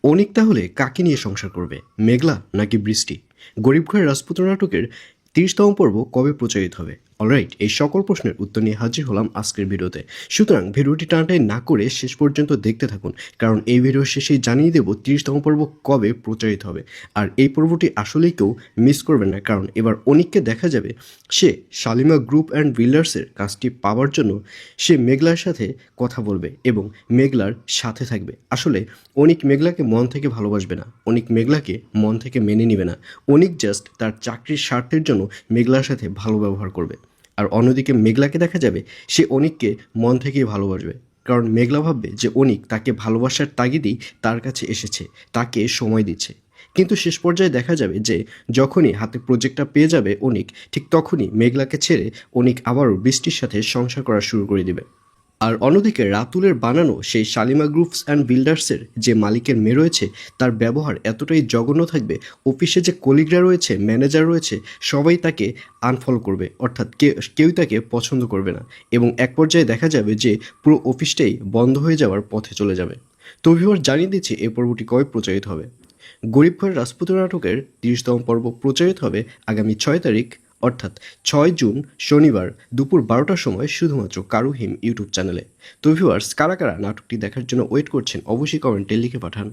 অনিক তাহলে কাকে নিয়ে সংসার করবে, মেঘলা নাকি বৃষ্টি? গরিব ঘরের রাজপুত্র নাটকের ৩০তম পর্ব কবে প্রচারিত হবে? অলরাইট, এই সকল প্রশ্নের উত্তর নিয়ে হাজির হলাম আজকের ভিডিওতে। সুতরাং ভিডিওটি টানাটাই না করে শেষ পর্যন্ত দেখতে থাকুন, কারণ এই ভিডিওর শেষেই জানিয়ে দেব ৩০তম পর্ব কবে প্রচারিত হবে। আর এই পর্বটি আসলেই কেউ মিস করবেন না, কারণ এবার অনিককে দেখা যাবে সে শালিমা গ্রুপ অ্যান্ড বিল্ডার্সের কাজটি পাওয়ার জন্য সে মেঘলার সাথে কথা বলবে এবং মেঘলার সাথে থাকবে। আসলে অনিক মেঘলাকে মন থেকে ভালোবাসবে না, অনিক মেঘলাকে মন থেকে মেনে নেবে না। অনিক জাস্ট তার চাকরির স্বার্থের জন্য মেঘলার সাথে ভালো ব্যবহার করবে। আর অন্যদিকে মেঘলাকে দেখা যাবে সে অনিককে মন থেকেই ভালোবাসবে, কারণ মেঘলা ভাববে যে অনিক তাকে ভালোবাসার তাগিদেই তার কাছে এসেছে, তাকে সময় দিচ্ছে। কিন্তু শেষ পর্যায়ে দেখা যাবে যে যখনই হাতে প্রজেক্টটা পেয়ে যাবে অনিক, ঠিক তখনই মেঘলাকে ছেড়ে অনিক আবারও বৃষ্টির সাথে সংসার করা শুরু করে দিবে। আর অন্যদিকে রাতুলের বানানো সেই শালিমা গ্রুপস অ্যান্ড বিল্ডার্সের যে মালিকের মেয়ে রয়েছে, তার ব্যবহার এতটাই জঘন্য থাকবে, অফিসে যে কলিগরা রয়েছে, ম্যানেজার রয়েছে, সবাই তাকে আনফলো করবে, অর্থাৎ কেউই তাকে পছন্দ করবে না। এবং এক পর্যায়ে দেখা যাবে যে পুরো অফিসটাই বন্ধ হয়ে যাওয়ার পথে চলে যাবে। তো ভিউয়ার, জানিয়ে দিচ্ছি এই পর্বটি কবে প্রচারিত হবে। গরিব ঘরের রাজপুত্র নাটকের ৩০তম পর্ব প্রচারিত হবে আগামী ৬ তারিখ, অর্থাৎ ৬ জুন শনিবার দুপুর ১২টার সময় শুধুমাত্র কারুহিম ইউটিউব চ্যানেলে। তো ভিউয়ার্স, কারা কারা নাটকটি দেখার জন্য ওয়েট করছেন অবশ্যই কমেন্টে লিখে পাঠান।